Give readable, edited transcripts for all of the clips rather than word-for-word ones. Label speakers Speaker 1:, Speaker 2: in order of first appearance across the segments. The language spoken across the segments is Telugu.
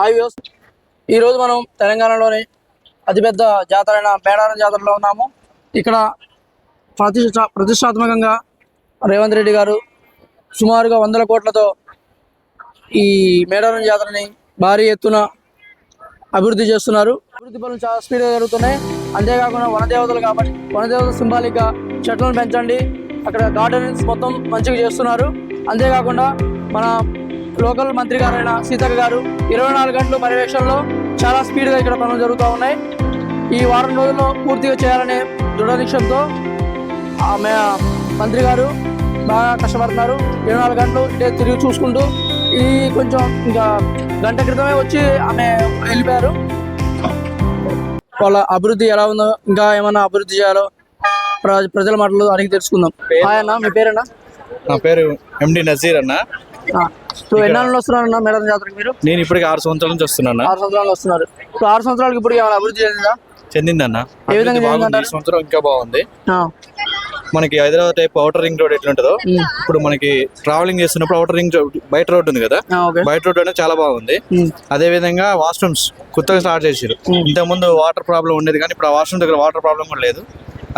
Speaker 1: హాయ్ వ్యూస్, ఈరోజు మనం తెలంగాణలోని అతిపెద్ద జాతర అయిన మేడారం జాతరలో ఉన్నాము. ఇక్కడ ప్రతిష్టాత్మకంగా రేవంత్ రెడ్డి గారు సుమారుగా 100 కోట్లతో ఈ మేడారం జాతరని భారీ ఎత్తున అభివృద్ధి చేస్తున్నారు. అభివృద్ధి పనులు చాలా స్పీడ్గా జరుగుతున్నాయి. అంతేకాకుండా వనదేవతలు కాబట్టి వనదేవతల సింబాలిక్గా చెట్లను పెంచండి, అక్కడ గార్డెన్స్ మొత్తం మంచిగా చేస్తున్నారు. అంతేకాకుండా మన లోకల్ మంత్రి గారైన సీతక్క గారు 24 గంటల పర్యవేక్షణలో చాలా స్పీడ్గా ఇక్కడ పనులు జరుగుతూ ఉన్నాయి. ఈ వారం రోజుల్లో పూర్తిగా చేయాలనే దృఢ నిశ్చయంతో ఆమె మంత్రి గారు బాగా కష్టపడుతున్నారు. 24 గంటలు ఇదే తిరిగి చూసుకుంటూ ఈ కొంచెం ఇంకా గంట క్రితమే వచ్చి ఆమె వెళ్ళిపోయారు. వాళ్ళ అభివృద్ధి ఎలా ఉందో, ఇంకా ఏమన్నా అభివృద్ధి చేయాలో ప్రజల మాటలు అడిగి తెలుసుకుందాం. హాయ్ అన్న, మీ పేరేనా?
Speaker 2: నా పేరు ఎండి నజీర్ అన్న.
Speaker 1: ఇప్పుడు ఎన్నాళ్ళు వస్తున్నారన్న మేడారం జాతరకి మీరు?
Speaker 2: నేను ఇప్పటికి 6 సంవత్సరాల నుంచి వస్తున్నాను.
Speaker 1: 6 సంవత్సరాలు వస్తున్నారు. ఇప్పుడు 6 సంవత్సరాలకి ఇప్పుడు ఏమైనా అభివృద్ధి
Speaker 2: చెందిందన్న.
Speaker 1: ఏ విధంగా
Speaker 2: ఈ సంవత్సరం ఇంకా బాగుంది. మనకి Hyderabad type outer ring road ఎట్లుంటుందో ఇప్పుడు మనకి ట్రావెలింగ్ చేస్తున్నప్పుడు అవుటర్ రింగ్ బయట రోడ్ ఉంది కదా, బయట రోడ్ అనేది చాలా బాగుంది. అదే విధంగా వాష్రూమ్స్ కొత్తగా స్టార్ట్ చేసారు. ఇంతకు ముందు వాటర్ ప్రాబ్లం ఉండేది, కానీ ఇప్పుడు ఆ వాష్రూమ్ దగ్గర వాటర్ ప్రాబ్లం కూడా లేదు.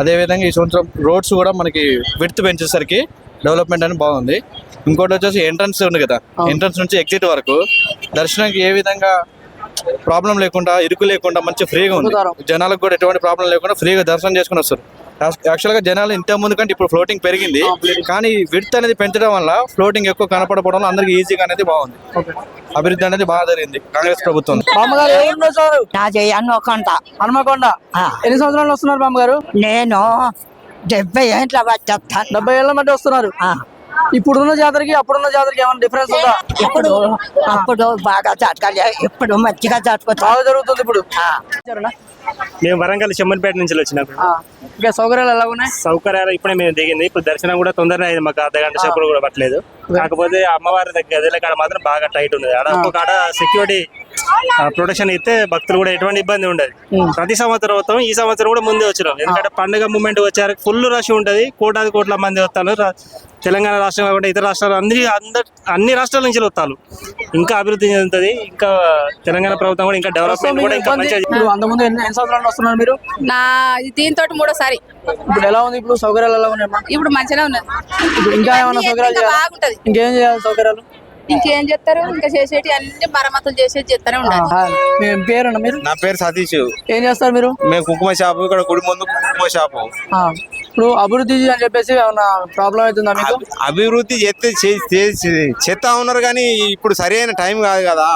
Speaker 2: అదే విధంగా ఈ సంవత్సరం రోడ్స్ కూడా మనకి విడ్త్ పెంచేసరికి డెవలప్మెంట్ అని బాగుంది. ఇంకోటి వచ్చేసి ఎంట్రన్స్ ఉంది కదా, ఎంట్రన్స్ నుంచి ఎగ్జిట్ వరకు దర్శనానికి ఏ విధంగా ప్రాబ్లం లేకుండా, ఇరుకు లేకుండా మంచి ఫ్రీగా ఉంది. జనాలకు కూడా ఎటువంటి ప్రాబ్లం లేకుండా ఫ్రీగా దర్శనం చేసుకుని వస్తారు. యాక్చువల్గా జనాలు ఇంత ముందు కంటే ఇప్పుడు ఫ్లోటింగ్ పెరిగింది, కానీ విడ్త్ అనేది పెంచడం వల్ల ఫ్లోటింగ్ ఎక్కువ కనపడకపోవడం వల్ల అందరికి ఈజీగా అనేది బాగుంది. అభివృద్ధి అనేది బాగా జరిగింది కాంగ్రెస్ ప్రభుత్వం.
Speaker 1: హనుమకొండ. ఎన్ని సంవత్సరాలు వస్తున్నారు బామ్మగారు?
Speaker 3: నేను 70 ఏళ్ళ వచ్చేస్తాను.
Speaker 1: 70 ఏళ్ళ మధ్య వస్తున్నారు. ఇప్పుడున్న జాతరకి అప్పుడున్న జాతరకి ఏమైనా డిఫరెన్స్ ఉందా?
Speaker 3: అప్పుడు బాగా జరగాలి, ఇప్పుడు మంచిగా
Speaker 1: బాగా జరుగుతుంది. ఇప్పుడు
Speaker 4: మేము వరంగల్ చెమ్మన్పేట నుంచి వచ్చినాం.
Speaker 1: ఇంకా సౌకర్యాలు ఎలా ఉన్నాయి?
Speaker 4: సౌకర్యాలు ఇప్పుడే మేము దిగింది. ఇప్పుడు దర్శనం కూడా తొందరగా అయింది, మాకు అర్ధగంట సేపు కూడా పట్టలేదు. కాకపోతే అమ్మవారి గదిల కాడ మాత్రం బాగా టైట్ ఉంది. ఆడ ఒక కాడ సెక్యూరిటీ ప్రొటెక్షన్ ఇస్తే భక్తులు కూడా ఎటువంటి ఇబ్బంది ఉండదు. ప్రతి సంవత్సరం వస్తాం, ఈ సంవత్సరం కూడా ముందే వచ్చినాం. ఎందుకంటే పండుగ మూమెంట్ వచ్చారు, ఫుల్ రష్ ఉంటది. కోట్ల మంది వస్తారు. తెలంగాణ రాష్ట్రం కాకుండా ఇతర రాష్ట్రాలు అన్ని రాష్ట్రాల నుంచి వస్తారు. ఇంకా అభివృద్ధి చెందుతుంది. ఇంకా తెలంగాణ ప్రభుత్వం కూడా ఇంకా డెవలప్మెంట్ కూడా ఇంకా మంచిగా.
Speaker 1: అంతకుముందు ఎన్ని సంవత్సరాలు వస్తున్నారు మీరు?
Speaker 5: నా దీంతో 3వ సారి.
Speaker 1: ఇప్పుడు ఎలా ఉంది? ఇప్పుడు సౌకర్యాలు ఎలా ఉన్నాయమ్మా?
Speaker 5: ఇప్పుడు మంచిగా ఉన్నది.
Speaker 1: ఇంకా ఏమైనా సౌకర్యాలు
Speaker 5: బాగుంటది.
Speaker 1: ఇంకేం చేయాలి సౌకర్యాలు?
Speaker 5: ఇంకేం చేస్తారు? ఇంకా చేసేటి అన్ని మరమ్మతులు చేసేది చేస్తూనే ఉండాలి.
Speaker 1: పేరు మీరు?
Speaker 2: నా పేరు సతీష్.
Speaker 1: ఏం చేస్తారు మీరు?
Speaker 2: మేము కుంకుమ షాపు, ఇక్కడ గుడి ముందు కుంకుమ షాపు.
Speaker 1: ఇప్పుడు అభివృద్ధి అని చెప్పేసి ఏమన్నా ప్రాబ్లం అవుతుందా మీకు?
Speaker 2: అభివృద్ధి చేస్తా ఉన్నారు, కానీ ఇప్పుడు సరైన టైం కాదు కదా.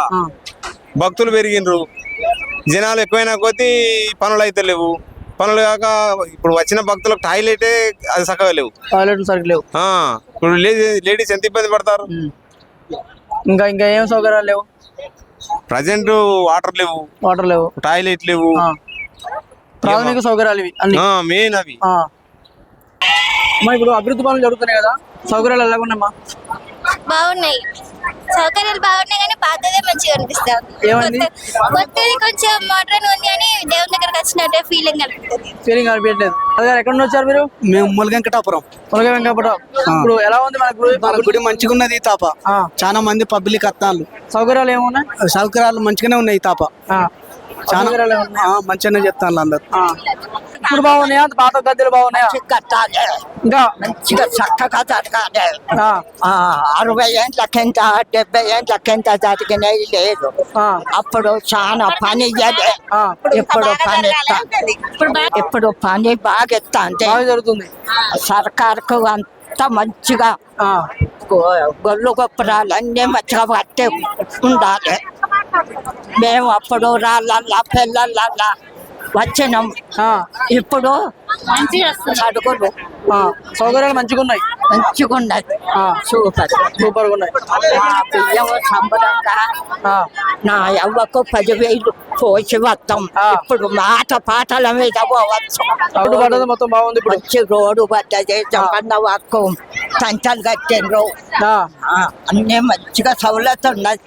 Speaker 2: భక్తులు పెరిగినరు, జనాలు ఎక్కువైనా కొద్దీ పనులు అయితే లేవు. పనులు కాక ఇప్పుడు వచ్చిన భక్తులకు టాయిలెటే అది చక్కగా లేవు.
Speaker 1: టాయిలెట్లు సరిగ్గా లేవు.
Speaker 2: ఇప్పుడు లేడీస్ ఎంత ఇబ్బంది పడతారు.
Speaker 1: ఇంకా ఏం సౌకర్యాలు లేవు?
Speaker 2: ప్రజెంట్ వాటర్ లేవు, టాయిలెట్ లేవు.
Speaker 1: ప్రాథమిక సౌకర్యాలు ఇవి అన్ని
Speaker 2: మెయిన్ అవి.
Speaker 1: ఇప్పుడు అభివృద్ధి పనులు జరుగుతున్నాయి కదా, సౌకర్యాలు ఎలా ఉన్నాయమ్మా?
Speaker 6: బాగున్నాయి, సౌకర్యాలు బాగున్నాయి, కానీ పాతదే మంచిగా అనిపిస్తుంది. కొత్తది కొంచెం మోడర్న్ ఉంది, కానీ దేవుని దగ్గరకు వచ్చినట్టే ఫీలింగ్
Speaker 1: అనిపించలేదు. అదే ఎక్కడ నుంచి వచ్చారు మీరు?
Speaker 7: మేము ములగంకటాపురం.
Speaker 1: ఇప్పుడు ఎలా ఉంది
Speaker 7: మన గుడి? మంచిగా ఉన్నది. తాప చాలా మంది పబ్లిక్ అత్తాళ్ళు.
Speaker 1: సౌకర్యాలు ఏమున్నాయి?
Speaker 7: సౌకర్యాలు మంచిగానే ఉన్నాయి. తాప చాలా మంచిగానే చెప్తాను అందరు.
Speaker 1: ఇప్పుడు బాగున్నాయా? పాత గద్దెలు బాగున్నాయా? ఇంకా
Speaker 3: మంచిగా చక్కగా జరగాలి. 60 ఏళ్ళకింత 70 ఏళ్ళకింత జరిగినవి లేదు. అప్పుడు చాలా పని ఇయ్యలే, ఇప్పుడు పని బాగా
Speaker 1: జరుగుతుంది.
Speaker 3: సర్కారుకు అంత మంచిగా గొల్లు గొప్పరాలు అన్నీ మంచిగా పట్టే ఉండాలి. మేము అప్పుడు రాళ్ళల్లా పిల్లలల్లా వచ్చినాం. ఇప్పుడు అడుగులు
Speaker 1: సౌకర్యాలు మంచిగా ఉన్నాయి. సూపర్ ఉన్నాయి.
Speaker 3: బియ్యం సంబరంగా నా అవ్వకు 10,000 పోసి వస్తాం. ఇప్పుడు మాట పాటల మీద పోవచ్చు.
Speaker 1: మొత్తం బాగుంది.
Speaker 3: మంచి రోడ్డు పడ్డది. జగన్న వాక్కు సంచలు కట్టిండ్రు. అన్నీ మంచిగా సౌలత్ ఉన్నది.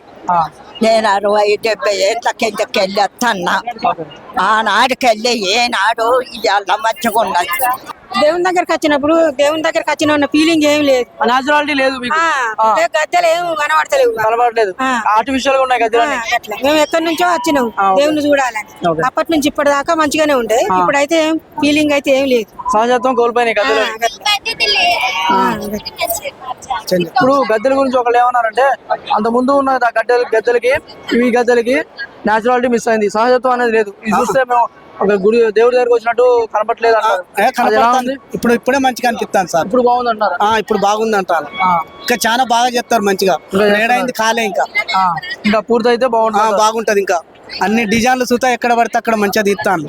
Speaker 3: నేను 60-70 ఏళ్ళ కిందకెళ్ళి వస్తున్నా. ఆనాడికెళ్ళి ఏనాడు ఇవాళ మంచిగా ఉన్నది.
Speaker 8: దేవుని దగ్గరకు వచ్చిన ఫీలింగ్ ఏం లేదు.
Speaker 1: నాచురాలిటీ లేదు మీకు.
Speaker 8: గద్దెలు ఏం కనబడతలేవు,
Speaker 1: కనబడలేదు. ఆర్టిఫిషియల్ గా ఉన్నాయి గద్దెలు.
Speaker 8: అట్లా మేము ఎక్కడి నుంచో వచ్చినాం దేవుని చూడాలని. అప్పటి నుంచి ఇప్పటిదాకా మంచిగానే ఉండే. ఇప్పుడైతే ఏం ఫీలింగ్ అయితే ఏం లేదు.
Speaker 1: సహజత్వం కోల్పోయినాయి గద్దెలు. ఇప్పుడు గద్దెల గురించి ఒకళ్ళు ఏమన్నారంటే అంత ముందు ఉన్న గద్దెలకి ఈ గద్దెలకి నేచురాలిటీ మిస్ అయింది, సహజత్వం అనేది లేదు. ఇది చూస్తే మేము ఒక గుడి దేవుడి దగ్గరకు వచ్చినట్టు కనపట్లేదు అన్నారు.
Speaker 7: ఇప్పుడే మంచిగా అనిపిస్తాను సార్.
Speaker 1: ఇప్పుడు బాగుంది అంటారు.
Speaker 7: ఇప్పుడు బాగుంది అంటారు. ఇంకా చాలా బాగా చెప్తారు మంచిగా. ఏడైంది కాలే ఇంకా పూర్తయితే బాగుంటది. ఇంకా అన్ని డిజైన్లు చూస్తా ఎక్కడ పడితే అక్కడ మంచిగా తీస్తాను.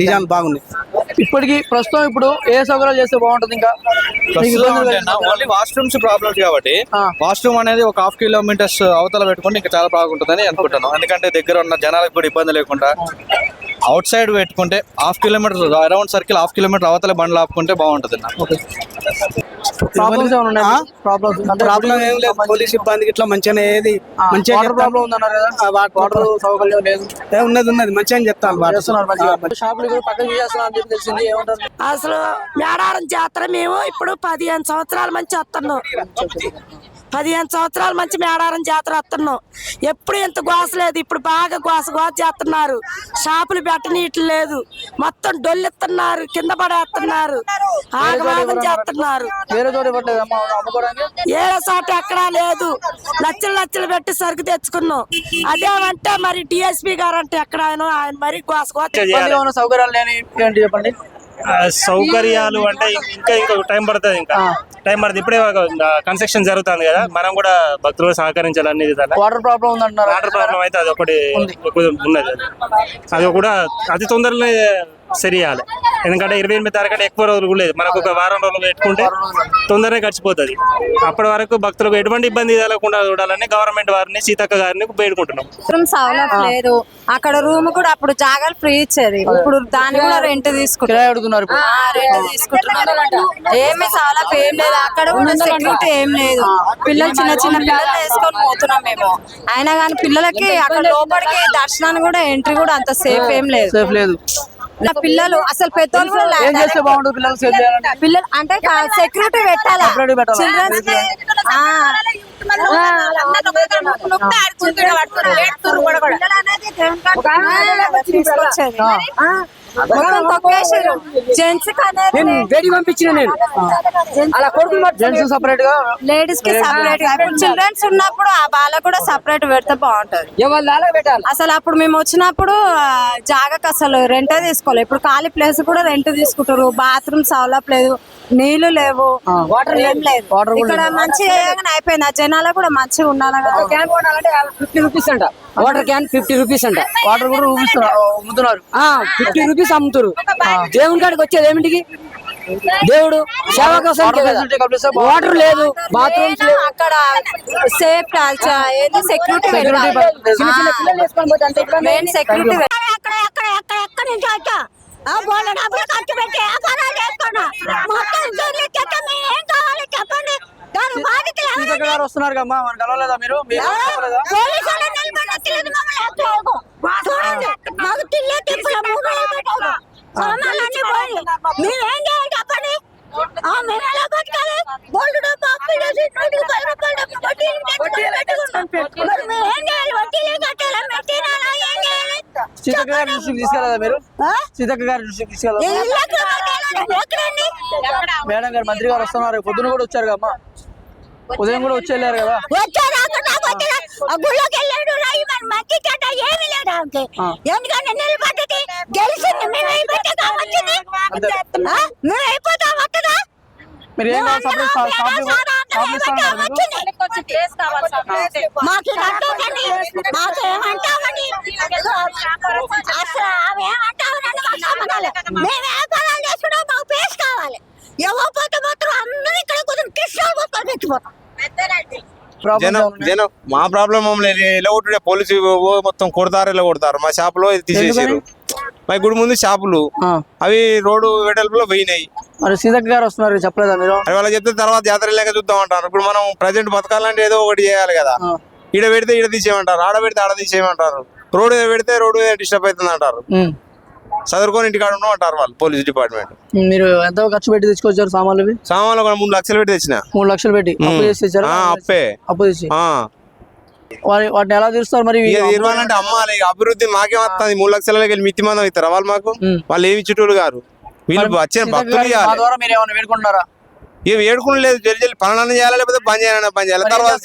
Speaker 7: డిజైన్ బాగున్నాయి.
Speaker 1: ఇప్పటికి ప్రస్తుతం ఇప్పుడు ఏ సౌకర్యాలు చేస్తే బాగుంటుంది? ఇంకా
Speaker 2: ఓన్లీ వాష్రూమ్స్ ప్రాబ్లమ్స్ కాబట్టి వాష్రూమ్ అనేది ఒక 1/2 కిలోమీటర్స్ అవతల పెట్టుకుంటే ఇంకా చాలా బాగుంటుందని అనుకుంటాను. ఎందుకంటే దగ్గర ఉన్న జనాలకు కూడా ఇబ్బంది లేకుండా అవుట్ సైడ్ పెట్టుకుంటే 1/2 కిలోమీటర్ అరౌండ్ సర్కిల్ 1/2 కిలోమీటర్ అవతల బండ్లు ఆపుకుంటే బాగుంటుంది.
Speaker 7: ప్రాబ్లం ఏం లేదు. పోలీస్ ఇబ్బంది ఇట్లా మంచిగానే ఏది మంచిగా
Speaker 1: ప్రాబ్లం ఉందన్నారు కదా, వాటర్ సౌకర్యం లేదు.
Speaker 7: ఉన్నది మంచిగా చెప్తాను.
Speaker 1: షాపులు కూడా పక్కన చేస్తున్నారు అని చెప్పి తెలిసింది. ఏమంటారు?
Speaker 8: అసలు మేడారం జాతర మేము ఇప్పుడు 15 సంవత్సరాల మంచి వస్తున్నాం. 15 సంవత్సరాల మంచి మేడారం జాతర వస్తున్నాం. ఎప్పుడు ఎంత గోస లేదు. ఇప్పుడు బాగా గోస చేస్తున్నారు. షాపులు పెట్టనీయట్లేదు లేదు. మొత్తం డొల్లెత్తున్నారు, కింద పడేస్తున్నారు, ఆగమాగం చేస్తున్నారు. ఏ చోట ఎక్కడా లేదు. లచ్చలు పెట్టి సరుకు తెచ్చుకున్నాం. అదేమంటే మరి డిఎస్పీ గారు అంటే ఎక్కడ ఆయన మరి గోస
Speaker 1: సౌకర్యాలు లేని ఏంటి చెప్పండి?
Speaker 4: సౌకర్యాలు అంటే ఇంకా టైం పడుతుంది. టైం పడుతుంది. ఇప్పుడే కన్స్ట్రక్షన్ జరుగుతుంది కదా, మనం కూడా భక్తులు సహకరించాలి. అన్ని
Speaker 1: వాటర్ ప్రాబ్లం ఉందంటున్నారు.
Speaker 4: వాటర్ ప్రాబ్లం అయితే అది ఒకటి ఉన్నది. అది కూడా అతి తొందరలో సరి చేయాలి. ఎందుకంటే 28 తారీఖు ఎక్కువ రోజులు కూడా లేదు. మనకు ఒక వారం రోజులు పెట్టుకుంటే తొందరగా గడిచిపోతుంది. అప్పటి వరకు భక్తులకు ఎటువంటి ఇబ్బంది కలగకుండా చూడాలని గవర్నమెంట్ వారిని సీతక్క గారిని వేడుకుంటున్నాం.
Speaker 5: సౌలభ్యం లేదు. అక్కడ రూమ్ కూడా అప్పుడు జాగాలు ఫ్రీ ఇచ్చేది. ఇప్పుడు దాన్ని కూడా రెంట్ తీసుకుంటున్నారు. ఏమి సౌలభ్యం ఏం లేదు. అక్కడ కూడా సెక్యూరిటీ ఏం లేదు. పిల్లలు చిన్న పిల్లలు వేసుకొని పోతున్నాం మేము. అయినా కానీ పిల్లలకి అక్కడ లోపలికి దర్శనాన్ని కూడా ఎంట్రీ కూడా అంత సేఫ్ ఏం లేదు. పిల్లలు అసలు పెద్దోళ్ళు కూడా పిల్లలు అంటే సెక్యూరిటీ పెట్టాలి. చిల్డ్రన్స్ జెంట్స్
Speaker 1: వేడి పంపించిన నేను అలా జెంట్స్ సపరేట్ గా
Speaker 5: లేడీస్ కి సపరేట్ గా. చిల్డ్రన్స్ ఉన్నప్పుడు ఆ వాళ్ళకు కూడా సపరేట్ పెడితే బాగుంటది. అసలు అప్పుడు మేము వచ్చినప్పుడు జాగాకి అసలు రెంటే తీసుకోవాలి. ఇప్పుడు ఖాళీ ప్లేస్ కూడా రెంట్ తీసుకుంటారు. బాత్రూమ్ సౌలభ్యం లేదు, నీళ్లు లేవు, వాటర్ ఏం లేదు. ఇక్కడ మంచిగా అయిపోయింది. ఆ జనాలు కూడా మంచిగా ఉండాలి కదా.
Speaker 1: క్యాన్ కొనాలంటే 50 రూపీస్ అంట. వాటర్ క్యాన్ 50 రూపీస్ అంట. వాటర్ కూడా అమ్ముతున్నారు. 50 రూపీస్ అమ్ముతారు. దేవుని కాడికి వచ్చేది ఏమిటికి? దేవుడు సేవ కోసం. వాటర్ లేదు, బాత్రూమ్స్ లేవు.
Speaker 5: అక్కడ సేఫ్ సెక్యూరిటీ మెయిన్ సెక్యూరిటీ.
Speaker 1: వస్తున్నారు కమ్మా, మన కలవలేదా మీరు? సీతక్క గారి దృష్టికి తీసుకెళ్ళదా మీరు? సీతక్క గారి దృష్టికి తీసుకెళ్ళదా? మేడం గారు మంత్రి గారు వస్తున్నారు. పొద్దున కూడా వచ్చారు కమ్మా, ఉదయం కూడా వచ్చి వెళ్ళారు కదా. మీరు ఏం
Speaker 9: జనం మా ప్రాబ్లం ఇలా కొట్టుడే పోలీసు మొత్తం కొడతారు. మా షాప్ లో తీసేసారు. మా గుడి ముందు షాపులు అవి రోడ్డు వెడల్పులో పోయినాయి.
Speaker 1: మరి సీతక్క గారు వస్తున్నారు, చెప్పలేదా మీరు?
Speaker 9: అది వాళ్ళకి చెప్తే తర్వాత జాతర లేక చూద్దాం అంటారు. ఇప్పుడు మనం ప్రజెంట్ బతకాలంటే ఏదో ఒకటి చేయాలి కదా. ఈడ పెడితే ఈడ తీసేయమంటారు, ఆడ పెడితే ఆడ తీసేయమంటారు, రోడ్డు పెడితే రోడ్డు డిస్టర్బ్ అవుతుంది అంటారు. చదువుకొని ఇంటికాడ ఉన్నాం అంటారు వాళ్ళు పోలీస్ డిపార్ట్మెంట్.
Speaker 1: మీరు ఎంత ఖర్చు పెట్టి తెచ్చుకొచ్చారు సామాన్లు ఇవి?
Speaker 9: సామాన్లు ఒక 3 లక్షలు పెట్టి తెచ్చిన.
Speaker 1: 3 లక్షలు పెట్టి అప్పు చేసి తెచ్చారా?
Speaker 9: అప్పే
Speaker 1: అప్పు చేసి వాటిని ఎలా తీరుస్తారు మరి?
Speaker 9: ఇవ్వాలంటే అమ్మాలి, అభివృద్ధి మాకేం వస్తుంది? 3 లక్షలకి వెళ్ళి మిత్తి మందం ఇస్తారా వాళ్ళు మాకు? వాళ్ళు ఏమి చుట్టూలు గారు వీళ్ళు వచ్చిన భక్తులు
Speaker 1: మీరు ఏమైనా వేడుకుంటున్నారా?
Speaker 9: ఇవి వేడుకుని లేదు, జల్లి పనులన్నీ చేయాలి, లేకపోతే పని చేయాలి. తర్వాత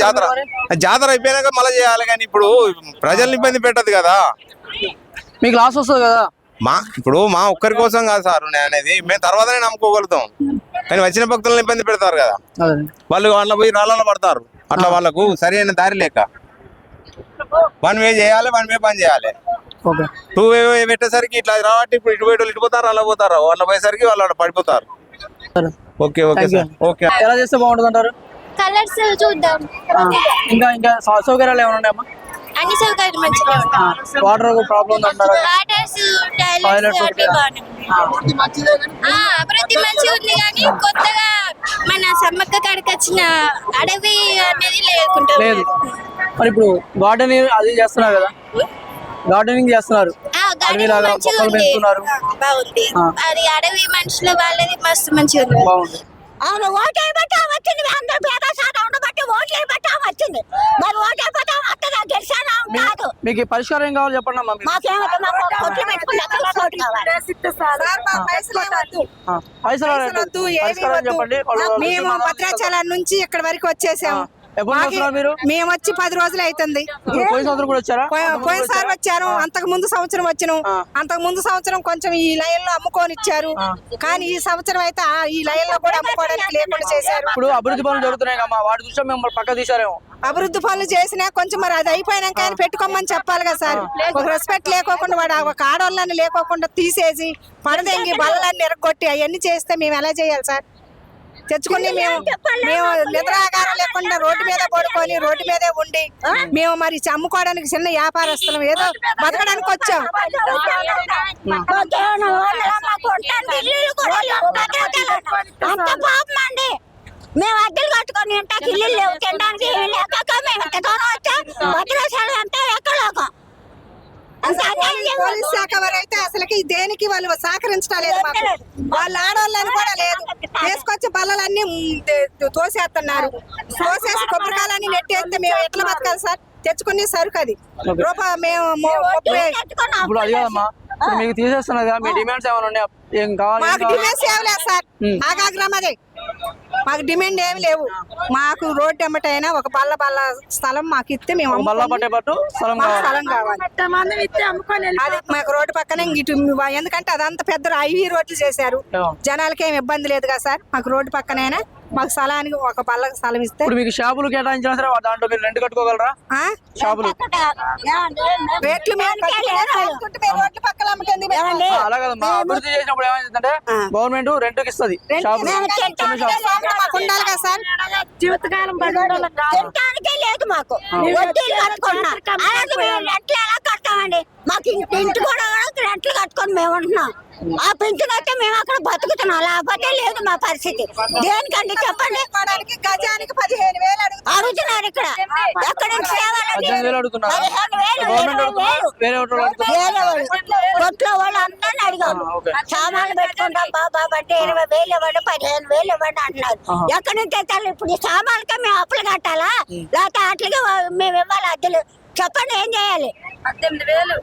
Speaker 9: జాతర అయిపోయినాక మళ్ళీ చేయాలి. కానీ ఇప్పుడు ప్రజల్ని ఇబ్బంది పెట్టదు కదా,
Speaker 1: మీకు లాస్ వస్తుంది కదా.
Speaker 9: ఇప్పుడు మా ఒక్కరి కోసం కాదు సార్ నేను అనేది, మేము తర్వాతనే నమ్ముకోగలుగుతాం. కానీ వచ్చిన భక్తులను ఇబ్బంది పెడతారు కదా, వాళ్ళు వాళ్ళ పోయి రాళ్ళలో పడతారు. అట్లా వాళ్ళకు సరి అయిన దారి లేక 1 వే చేయాలి, 1 వే పని చేయాలి. 2 వే పెట్టేసరికి ఇట్లా రాబట్టి ఇప్పుడు ఇటు పోయేటోళ్ళు ఇటు పోతారు, అలా పోతారు. వాళ్ళ పోయేసరికి వాళ్ళు పడిపోతారు. Okay okay sir, okay.
Speaker 1: ఎలా చేస్తే బాగుంటుంది అంటారు?
Speaker 6: కలర్స్ చూద్దాం.
Speaker 1: ఇంకా సౌకర్యాలు ఏమైనా ఉన్నాయమ్మా?
Speaker 6: అన్ని సౌకర్యాలు మంచిగా ఉంటాయి.
Speaker 1: వాటర్ ప్రాబ్లం ఉందంటారా?
Speaker 6: వాటర్స్, టాయిలెట్స్ అన్ని బాగున్నాయి. అభివృద్ధి మంచిగా ఉంది. కానీ కొత్తగా మన సమ్మక్క కాడికి వచ్చిన అడవి అనేది
Speaker 1: లేదు. మరి ఇప్పుడు గార్డెనింగ్ అది చేస్తున్నారు కదా, గార్డెనింగ్ చేస్తున్నారు,
Speaker 6: బాగుంది. అది అడవి మనుషుల వాళ్ళది మస్తు మంచిగా ఉంది.
Speaker 1: బాగుంది.
Speaker 8: అవును, ఓటు అయిపోతా వచ్చింది. అందరూ పేద సాధన ఉండబట్టి ఓట్లు అయిపోతా వచ్చింది. మరి ఓటు అయిపోతా వస్తుందా? గెలిచానా కాదు.
Speaker 1: మీకు పరిష్కారం ఏం కావాలి చెప్పండి అమ్మా.
Speaker 10: మేము భద్రాచలం నుంచి ఇక్కడ వరకు వచ్చేసాము. మేము వచ్చి 10 రోజులు అవుతుంది. పోయినసారి వచ్చారు, అంతకు ముందు సంవత్సరం వచ్చాను. అంతకు ముందు సంవత్సరం కొంచెం ఈ లైన్ లో అమ్ముకొని ఇచ్చారు. కానీ ఈ సంవత్సరం అయితే ఈ లైన్ లో కూడా అమ్ముకోవడానికి లేకుండా చేశారు.
Speaker 1: ఇప్పుడు అభివృద్ధి పనులు జరుగుతున్నాయి కదా, వాటి దృష్ట్యా మేము పక్క తీశారేమో.
Speaker 10: అభివృద్ధి పనులు చేసినా కొంచెం మరి అది అయిపోయినాక ఆయన పెట్టుకోమని చెప్పాలి కదా సార్. ఒక రెస్పెక్ట్ లేకోకుండా వాడు ఒక ఆడవాళ్ళని లేకోకుండా తీసేసి పడదెంగి బల్లలన్నీ ఎరగొట్టి అవన్నీ చేస్తే మేము ఎలా చేయాలి సార్? తెచ్చుకుని మేము నిద్రాగారం లేకుండా రోడ్డు మీద పడుకొని రోడ్డు మీదే ఉండి మేము మరి అమ్ముకోవడానికి చిన్న వ్యాపారస్తులం, ఏదో బతకడానికి వచ్చాం.
Speaker 8: మేము అద్దెలు కట్టుకొని ఇంటికి ఇల్లు లేవు, తినడానికి ఏమి లేక మేము ఎంత దూరం వచ్చాం. భద్రాచలం అంటే ఎక్కడోకం.
Speaker 10: పోలీస్ శాఖ వారైతే అసలుకి దేనికి వాళ్ళు సహకరించడం లేదు మాకు. వాళ్ళ ఆడవాళ్ళని కూడా లేదు, తీసుకొచ్చి బల్లలన్నీ తోసేస్తున్నారు. తోసేసి కొబ్బరికాయలన్నీ నెట్టేస్తే మేము ఎట్లా బతకాలి సార్? తెచ్చుకునే సరుకు అది
Speaker 1: మీకు తీసేస్తున్నారు కదా, మీ డిమాండ్స్ ఏమైనా ఉన్నాయా? ఏం కావాలి?
Speaker 10: మాకు డిమాండ్స్ ఏమి లేదు సార్. ఆగాగ్రమదే మాకు డిమాండ్ ఏమి లేవు. మాకు రోడ్డు ఎమ్మటైనా ఒక బల్ల స్థలం మాకు ఇస్తే మేము స్థలం కావాలి. అది మాకు రోడ్డు పక్కనే ఇటు, ఎందుకంటే అదంతా పెద్ద ఐవీ రోడ్లు చేశారు. జనాలకి ఏమి ఇబ్బంది లేదు కదా సార్. మాకు రోడ్డు పక్కనైనా మాకు స్థలానికి ఒక బల్ల స్థలం ఇస్తే.
Speaker 1: మీకు షాపులు కేటాయించినా సరే దాంట్లో మీరు రెంట్ కట్టుకోగలరా? షాపులు
Speaker 10: రేట్లు రోడ్ల పక్కన
Speaker 1: అలా కదమ్మా. అభివృద్ధి చేసినప్పుడు ఏమైందంటే గవర్నమెంట్ రెంట్ కి ఇస్తుంది.
Speaker 10: ఉండాలి కదా సార్.
Speaker 8: జీవితకాలం తినడానికే లేదు మాకు. కడతామండి. మాకు ఇంటి కూడా రెంట్లు కట్టుకొని మేము ఉంటున్నాం. ఆ పెంచుకైతే మేము అక్కడ బతుకుతున్నాం, లేకపోతే లేదు మా పరిస్థితి. దేనికండి చెప్పండి?
Speaker 10: గజానికి 15,000
Speaker 8: అడుగుతున్నారు. ఇక్కడ ఎక్కడ కొట్లో వాళ్ళు అందరిని అడిగాము. సామాన్లు పెట్టుకుంటాం బాబా అంటే 20,000 ఇవ్వండి, 15,000 ఇవ్వండి అంటున్నారు. ఎక్కడి నుంచి తెచ్చాలి? ఇప్పుడు ఈ సామాన్లకే మేము అప్పులు కట్టాలా, లేకపోతే అట్లకి మేము ఇవ్వాలి అద్దెలు? చెప్పండి, ఏం చేయాలి?
Speaker 6: 18,000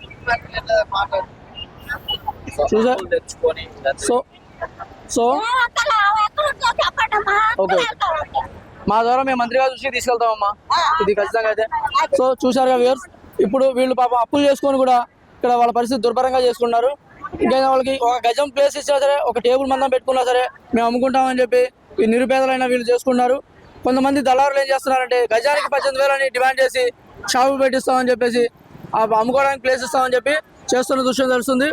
Speaker 1: మా ద్వారా మేము మంత్రి గారి దృష్టికి తీసుకెళ్తామమ్మా, ఇది ఖచ్చితంగా అయితే. సో చూసారుగా వ్యూవర్స్, ఇప్పుడు వీళ్ళు పాపం అప్పులు చేసుకొని కూడా ఇక్కడ వాళ్ళ పరిస్థితి దుర్భరంగా చేసుకున్నారు. ఇంకా వాళ్ళకి ఒక గజం ప్లేస్ ఇచ్చినా సరే, ఒక టేబుల్ మందం పెట్టుకున్నా సరే మేము అమ్ముకుంటామని చెప్పి ఈ నిరుపేదలైన వీళ్ళు చేసుకున్నారు. కొంతమంది దళారులు ఏం చేస్తున్నారంటే గజానికి 18,000 అని డిమాండ్ చేసి షాపు పెట్టిస్తామని చెప్పేసి అమ్ముకోవడానికి ప్లేస్ ఇస్తామని చెప్పి చేస్తున్న దృశ్యం తెలుస్తుంది.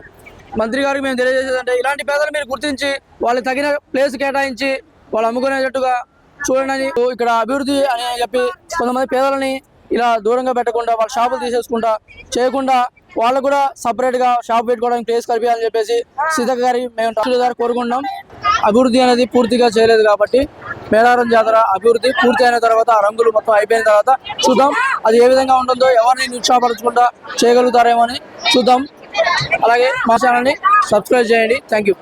Speaker 1: మంత్రి గారికి మేము తెలియజేసేదంటే ఇలాంటి పేదలు మీరు గుర్తించి వాళ్ళకి తగిన ప్లేస్ కేటాయించి వాళ్ళు అమ్ముకునేటట్టుగా చూడండి. ఇక్కడ అభివృద్ధి అని చెప్పి కొంతమంది పేదలని ఇలా దూరంగా పెట్టకుండా వాళ్ళ షాపులు తీసేసుకుంటా చేయకుండా వాళ్ళు కూడా సపరేట్ గా షాప్ పెట్టుకోవడానికి ప్లేస్ కల్పించాలని చెప్పేసి సీతక్క గారి మేము తహసీల్దార్ గారు కోరుకుంటున్నాం. అభివృద్ధి అనేది పూర్తిగా చేయలేదు కాబట్టి మేడారం జాతర అభివృద్ధి పూర్తి అయిన తర్వాత ఆ రంగులు మొత్తం అయిపోయిన తర్వాత చూద్దాం అది ఏ విధంగా ఉంటుందో, ఎవరిని నిరుత్సాహపరచకుండా చేయగలుగుతారేమో అని చూద్దాం. అలాగే మా ఛానల్ని సబ్స్క్రైబ్ చేయండి. Thank you.